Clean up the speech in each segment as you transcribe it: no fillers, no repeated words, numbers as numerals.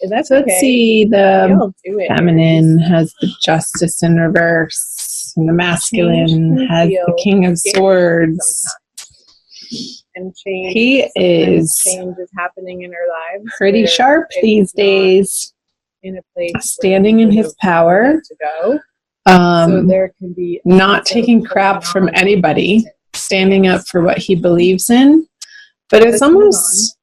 And that's So let's see, the feminine has the Justice in reverse, and the masculine has the King of Swords. And change. He is change is happening in our lives. Pretty sharp these days. In a place standing in his power. To go. So there can be not taking crap from anybody, standing up for what he believes in. But it's almost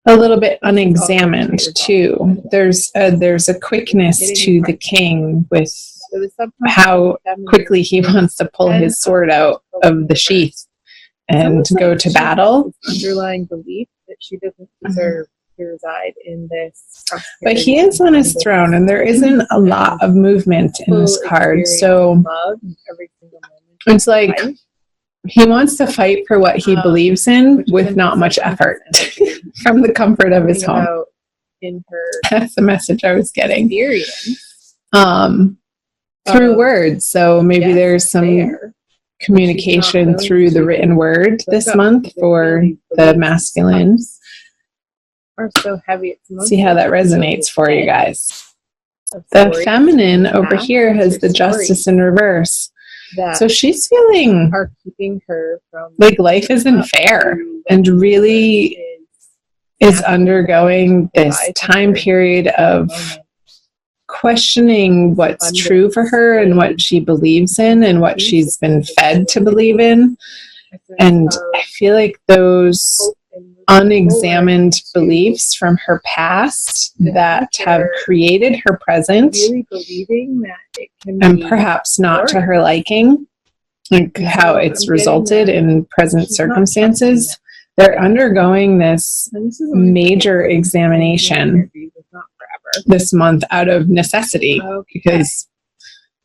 a little bit unexamined too. There's a quickness to the king with how quickly he wants to pull his sword out of the sheath and go to battle. Underlying belief that she doesn't deserve to reside in this. But he is on his throne, and there isn't a lot of movement in this card. So it's like he wants to fight for what he believes in with not much effort from the comfort of his home. That's the message I was getting. Through words. So maybe there's some communication through the written word this month for the masculine. Are so heavy. See how that resonates for you guys. The feminine over here has the Justice in reverse. So she's feeling are keeping her from like life isn't fair and really is undergoing this time period of questioning what's true for her and what she believes in and what she's been fed to believe in. And I feel like those unexamined beliefs from her past that have created her present and perhaps not to her liking, like how it's resulted in present circumstances, they're undergoing this major examination this month out of necessity because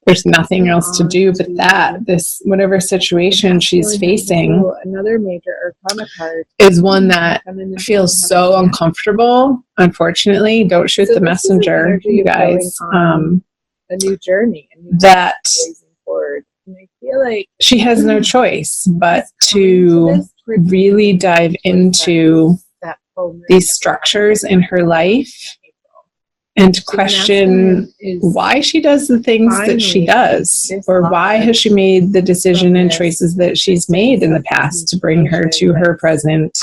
there's nothing else to do but that. This whatever situation she's facing another major arcana card is one that feels so uncomfortable. Unfortunately, don't shoot the messenger, you guys. A new journey that and I feel like she has no choice but to really dive into these structures in her life and question why she does the things that she does, or why has she made the decision and choices that she's made in the past to bring her to her present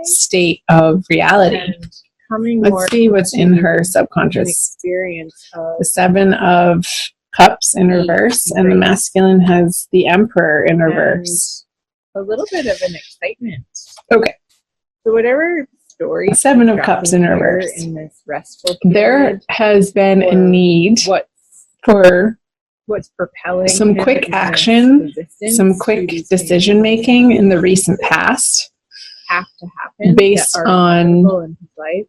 state of reality. Let's see what's in her subconscious. The Seven of Cups in reverse, and the masculine has the Emperor in reverse. A little bit of an excitement. Okay. So whatever story. Seven of Cups in reverse. In this restful period, there has been a need for what's propelling some quick action, some quick decision making in the recent past. Have to happen based on in his life.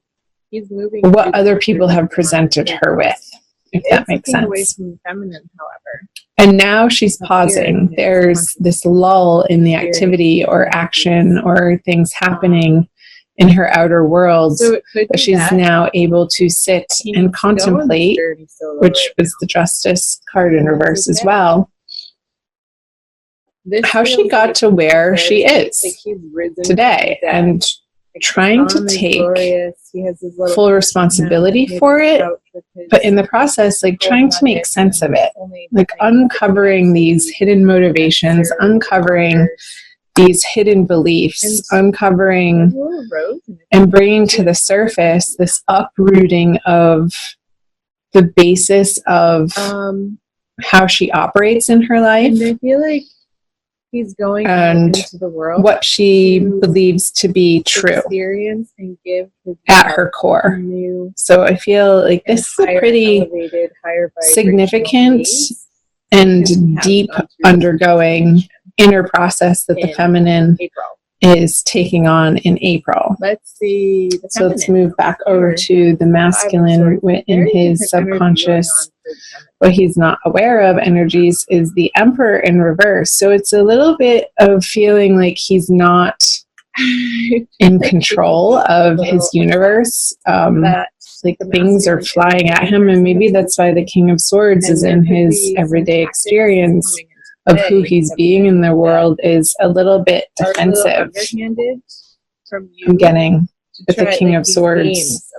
He's moving what other people have presented her with, if that makes sense. Away from the feminine, however. And now she's pausing. There's this lull in the activity or action or things happening in her outer world that she's now able to sit and contemplate, which was the Justice card in reverse as well, how she got to where she is today and trying to take full responsibility for it, but in the process, like trying to make sense of it, like uncovering these hidden motivations, uncovering these hidden beliefs, uncovering and bringing to the surface this uprooting of the basis of how she operates in her life. And I feel like he's going and into the world what she believes to be true experience and give at her core. So I feel like this is a pretty significant and deep undergoing inner process that the feminine is taking on in April. Let's see. So let's move back over to the masculine in his subconscious. What he's not aware of energies is the Emperor in reverse. So it's a little bit of feeling like he's not in control of his universe. Like things are flying at him, and maybe that's why the King of Swords is in his everyday experience of who he's being in the world is a little bit defensive. I'm getting with the King of Swords,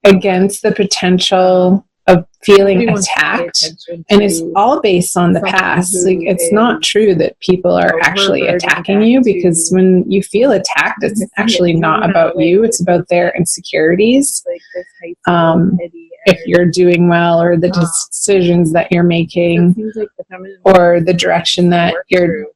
against the potential of feeling attacked, and it's all based on the past. Like, it's not true that people are actually attacking you, because when you feel attacked, it's actually not about you, it's about their insecurities. If you're doing well, or the decisions that you're making, or the direction that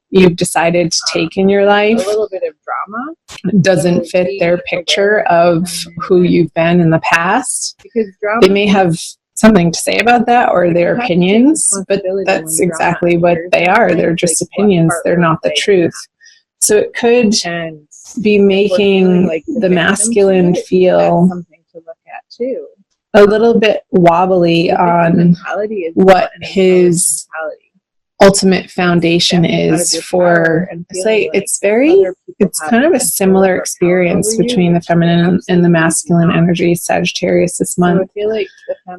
you've decided to take in your life, a little bit of drama doesn't fit their picture of who you've been in the past. They may have something to say about that, or their opinions, but that's exactly what they are. They're just opinions. They're not the truth. So it could be making the masculine feel a little bit wobbly on what his ultimate foundation is for. It's kind of a similar experience between the feminine and the masculine energy, Sagittarius, this month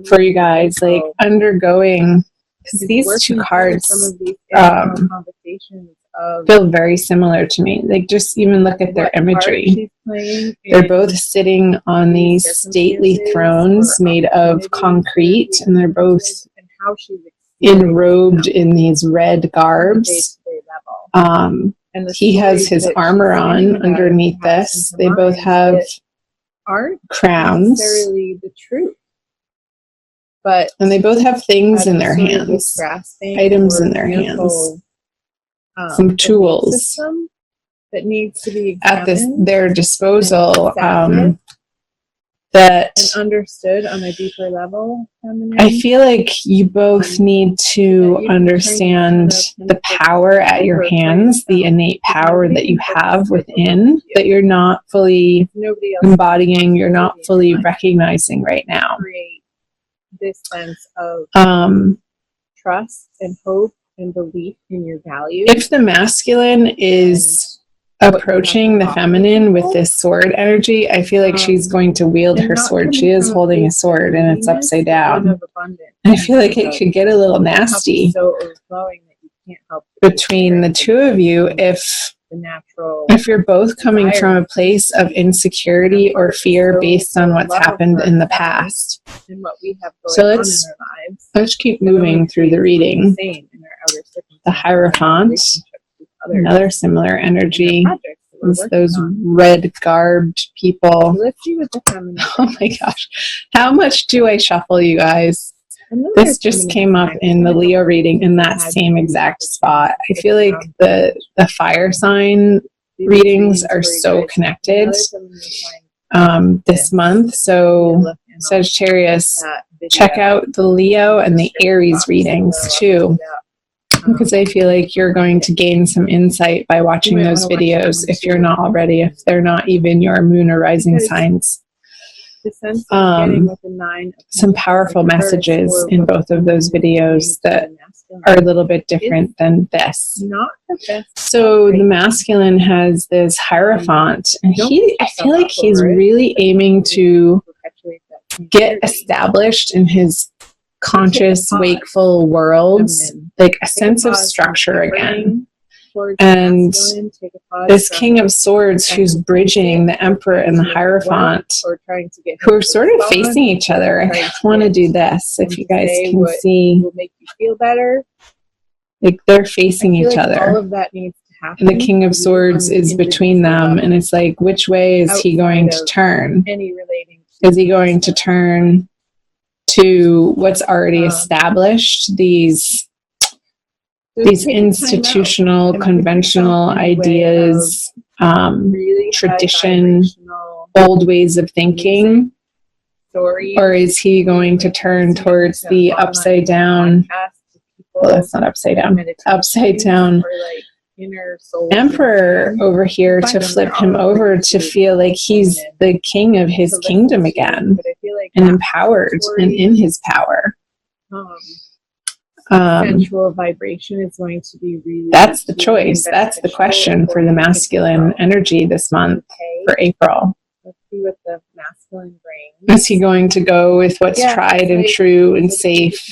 for you guys, like undergoing, because these two cards feel very similar to me. Like, just even look at their imagery. They're both sitting on these stately thrones made of concrete, and they're both enrobed in these red garbs. He has his armor on underneath this. They both have crowns. And they both have things in their hands, items in their hands, some tools that needs to be at their disposal, that understood on a deeper level. I feel like you both need to understand the power at your hands, the innate power that you have within, that you're not fully embodying, you're not fully recognizing right now. This sense of trust and hope and belief in your values. If the masculine is approaching the feminine with this sword energy, I feel like she's going to wield her sword. She is holding a sword, and it's upside down. I feel like it could get a little nasty between the two of you if you're both coming from a place of insecurity or fear based on what's happened in the past. So let's keep moving through the reading. The Hierophant, another similar energy. It's those red garbed people. Oh my gosh. How much do I shuffle, you guys? This just came up in the Leo reading in that same exact spot. I feel like the fire sign readings are so connected this month. So Sagittarius, check out the Leo and the Aries readings too, because I feel like you're going to gain some insight by watching those videos if you're not already, if they're not even your moon or rising signs. Some powerful messages in both of those videos that are a little bit different than this. So the masculine has this Hierophant, and I feel like he's really aiming to get established in his conscious, wakeful worlds, like a sense of structure again. And this King of Swords, who's bridging the Emperor and the Hierophant, who are sort of facing each other. I want to do this, if you guys can see. Like, they're facing each other. And the King of Swords is between them, and it's like, which way is he going to turn? Is he going to turn to what's already established, these institutional, conventional ideas, tradition, old ways of thinking? Or is he going to turn towards the upside down, well, that's not upside down, upside down Emperor over here, to flip him over to feel like he's the king of his kingdom again, and empowered and in his power? Sensual vibration is going to be really, that's the choice. That's the question for the masculine energy this month for April. Let's see what the masculine brings. Is he going to go with what's tried and true and safe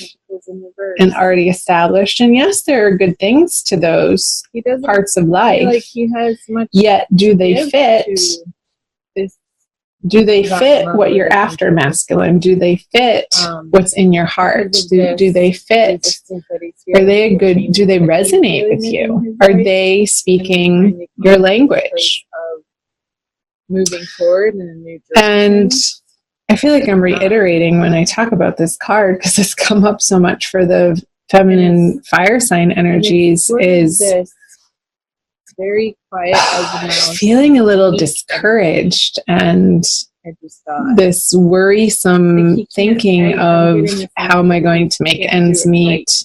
and already established? And yes, there are good things to those parts of life. Like he has much, yet do they fit do they fit what you're after, masculine? Do they fit what's in your heart? Do they fit? Are they a good, do they resonate with you? Are they speaking your language? Moving forward in a new direction. And I feel like I'm reiterating when I talk about this card, because it's come up so much for the feminine fire sign energies, is this very quiet as a mouse, feeling a little discouraged and this worrisome thinking of, how am I going to make ends meet?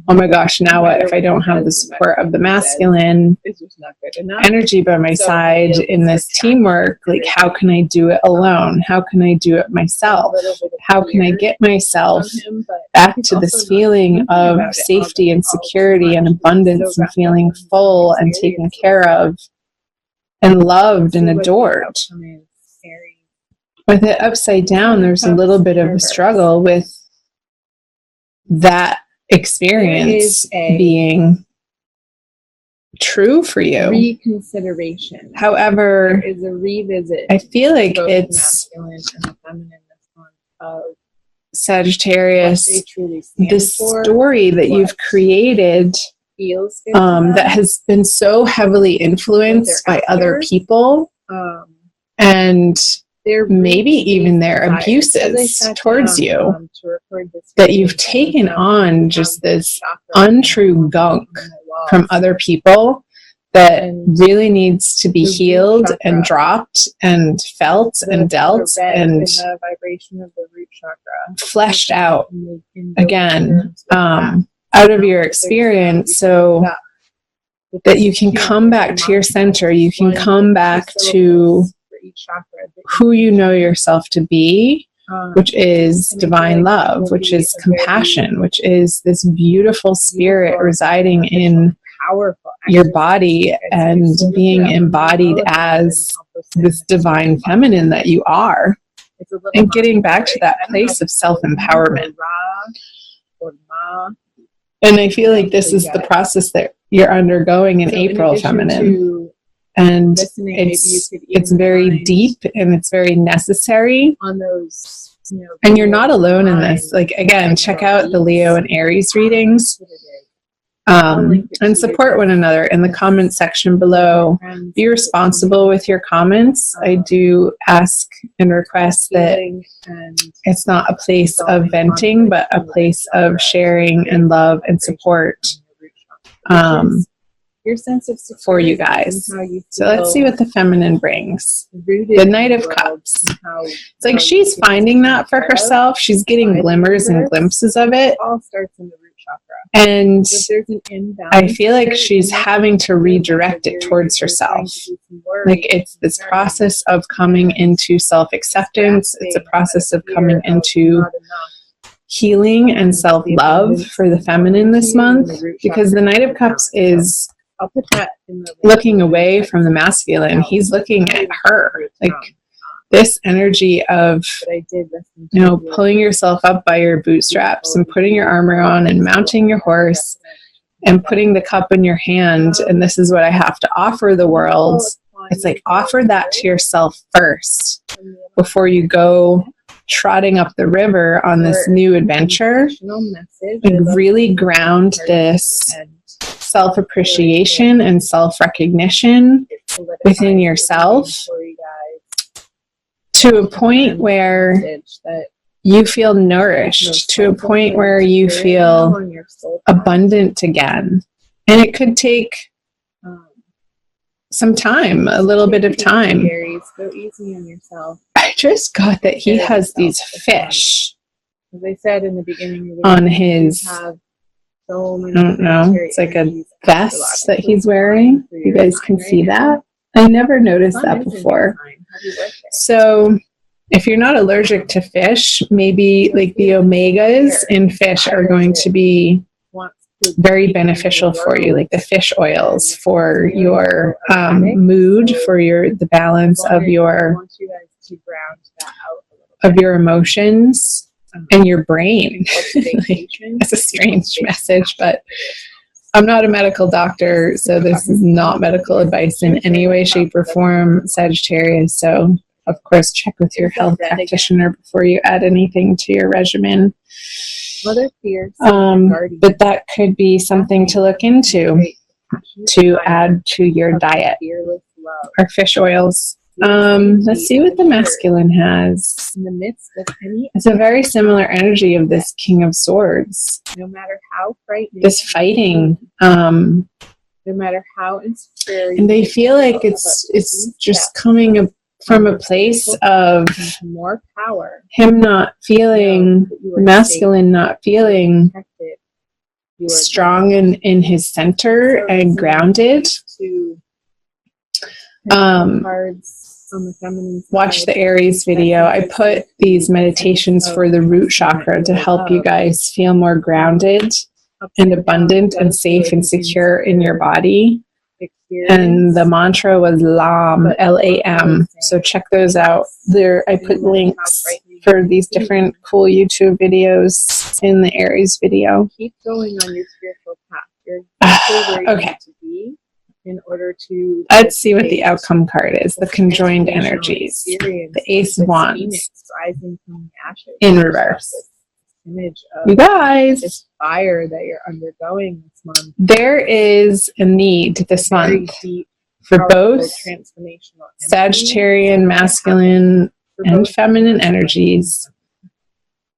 Oh my gosh, now what if I don't have the support of the masculine energy by my side in this teamwork? Like, how can I do it alone? How can I do it myself? How can I get myself back to this feeling of safety and security and abundance and feeling full and taken care of and loved and adored? With it upside down, there's a little bit of a struggle with that experience being true for you. Reconsideration. However, there is a revisit. I feel like it's Sagittarius, this story that you've created that has been so heavily influenced by other people, and maybe even their abuses towards you, that you've taken on just this untrue gunk from other people that really needs to be healed and dropped and felt and dealt and fleshed out again out of your experience, so that you can come back to your center, you can come back to who you know yourself to be, which is divine love, which is compassion, which is this beautiful spirit residing in your body and being embodied as this divine feminine that you are, and getting back to that place of self-empowerment. And I feel like this is the process that you're undergoing in April, feminine. And it's very deep and it's very necessary. And you're not alone in this. Like, again, check out the Leo and Aries readings, and support one another in the comment section below. Be responsible with your comments. I do ask and request that it's not a place of venting, but a place of sharing and love and support. Your sense of for you guys. So let's see what the feminine brings. The Knight of Cups. It's like she's finding that for herself. She's getting glimmers and glimpses of it. All starts in the root chakra. And I feel like she's having to redirect it towards herself. Like, it's this process of coming into self-acceptance. It's a process of coming into healing and self-love for the feminine this month, because the Knight of Cups is looking away from the masculine. He's looking at her, like this energy of, pulling yourself up by your bootstraps and putting your armor on and mounting your horse and putting the cup in your hand. And this is what I have to offer the world. It's like, offer that to yourself first before you go trotting up the river on this new adventure. Like, really ground this self-appreciation and self-recognition within yourself to a point where you feel nourished, to a point where you feel abundant again. And it could take some time, a little bit of time. Go easy on yourself. I just got that he has these fish, as I said in the beginning, on his, I don't know, it's like a vest that he's wearing. You guys can see that. I never noticed that before. So if you're not allergic to fish, maybe like the omegas in fish are going to be very beneficial for you, like the fish oils for your mood, for the balance of your emotions and your brain. Like, that's a strange message, but I'm not a medical doctor, so this is not medical advice in any way, shape, or form, Sagittarius. So of course, check with your health practitioner before you add anything to your regimen. Mother Fear, but that could be something to look into to add to your diet. Or fish oils. Let's see what the masculine has. In the midst of any, it's a very similar energy of this King of Swords. No matter how frightening, this fighting. No matter how insecure, and they feel like it's just coming from a place of more power. Him not feeling, the masculine not feeling strong in his center and grounded. Watch the Aries video. I put these meditations for the root chakra to help you guys feel more grounded and abundant and safe and secure in your body. And the mantra was LAM, L-A-M. So check those out. There, I put links for these different cool YouTube videos in the Aries video. Keep going on your spiritual path. You're exactly where you need to be in order to. Let's see what the outcome card is. The conjoined energies. The Ace of Wands. Rising from the ashes. In reverse. Image of you guys, this fire that you're undergoing this month. There is a need this month for both Sagittarian, masculine, and feminine energies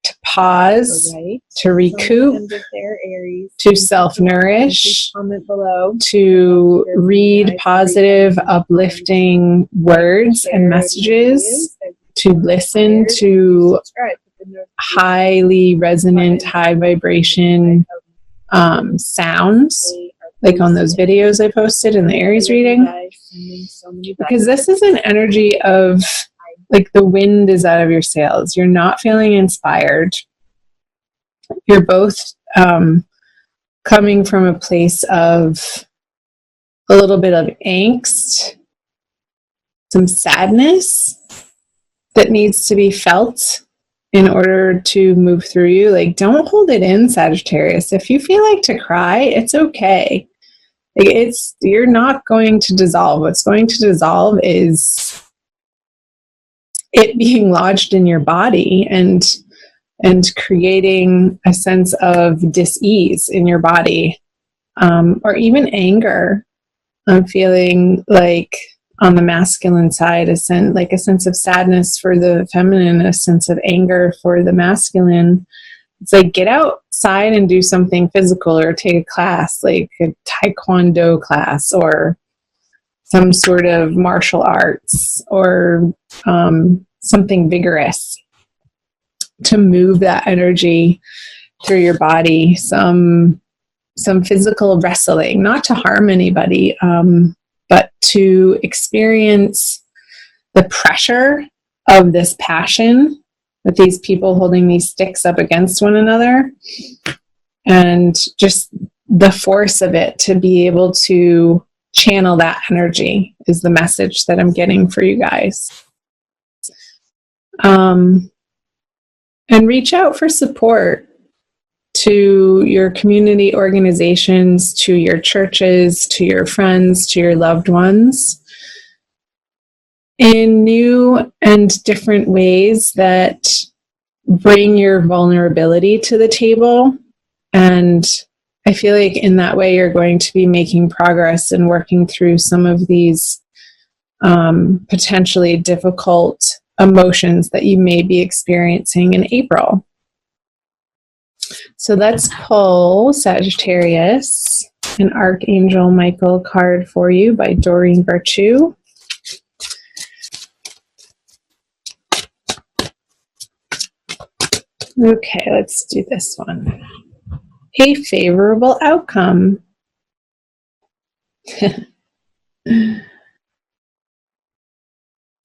to pause, to recoup, to self-nourish, to read positive, uplifting words and messages, to listen to highly resonant, high vibration sounds, like on those videos I posted in the Aries reading. Because this is an energy of, like, the wind is out of your sails. You're not feeling inspired. You're both coming from a place of a little bit of angst, some sadness that needs to be felt in order to move through you. Like, don't hold it in, Sagittarius. If you feel like to cry, it's okay. Like, you're not going to dissolve. What's going to dissolve is it being lodged in your body and creating a sense of dis-ease in your body, or even anger. I'm feeling like on the masculine side, a sense of sadness for the feminine, a sense of anger for the masculine. It's like, get outside and do something physical, or take a class, like a taekwondo class or some sort of martial arts, or something vigorous to move that energy through your body. Some physical wrestling, not to harm anybody, but to experience the pressure of this passion with these people holding these sticks up against one another, and just the force of it, to be able to channel that energy is the message that I'm getting for you guys. And reach out for support to your community organizations, to your churches, to your friends, to your loved ones, in new and different ways that bring your vulnerability to the table. And I feel like in that way, you're going to be making progress and working through some of these potentially difficult emotions that you may be experiencing in April. So let's pull, Sagittarius, an Archangel Michael card for you by Doreen Virtue. Okay, let's do this one. A favorable outcome.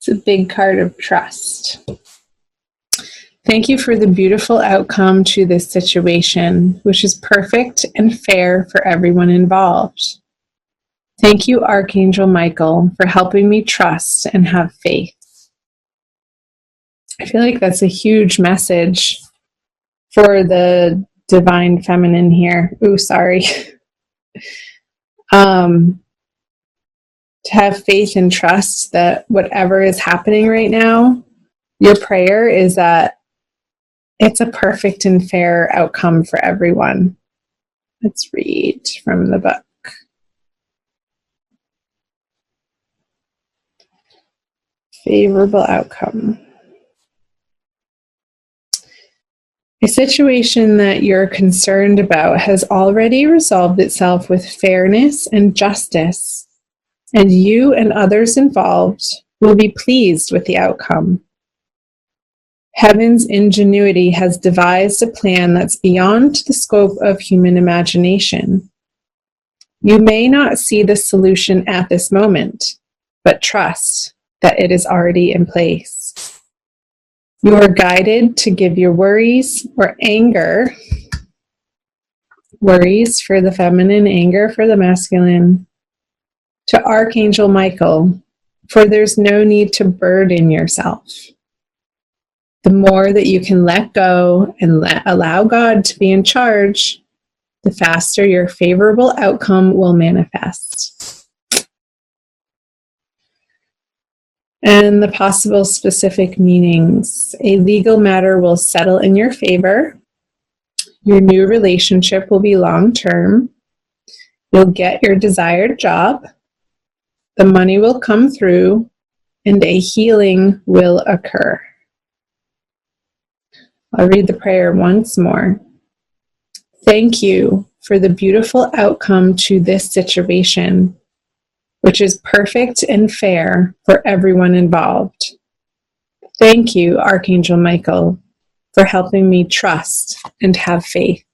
It's a big card of trust. Thank you for the beautiful outcome to this situation, which is perfect and fair for everyone involved. Thank you, Archangel Michael, for helping me trust and have faith. I feel like that's a huge message for the divine feminine here. Ooh, sorry. to have faith and trust that whatever is happening right now, your prayer is that it's a perfect and fair outcome for everyone. Let's read from the book. Favorable outcome. A situation that you're concerned about has already resolved itself with fairness and justice, and you and others involved will be pleased with the outcome. Heaven's ingenuity has devised a plan that's beyond the scope of human imagination. You may not see the solution at this moment, but trust that it is already in place. You are guided to give your worries or anger, worries for the feminine, anger for the masculine, to Archangel Michael, for there's no need to burden yourself. The more that you can let go and allow God to be in charge, the faster your favorable outcome will manifest. And the possible specific meanings. A legal matter will settle in your favor. Your new relationship will be long-term. You'll get your desired job. The money will come through, and a healing will occur. I'll read the prayer once more. Thank you for the beautiful outcome to this situation, which is perfect and fair for everyone involved. Thank you, Archangel Michael, for helping me trust and have faith.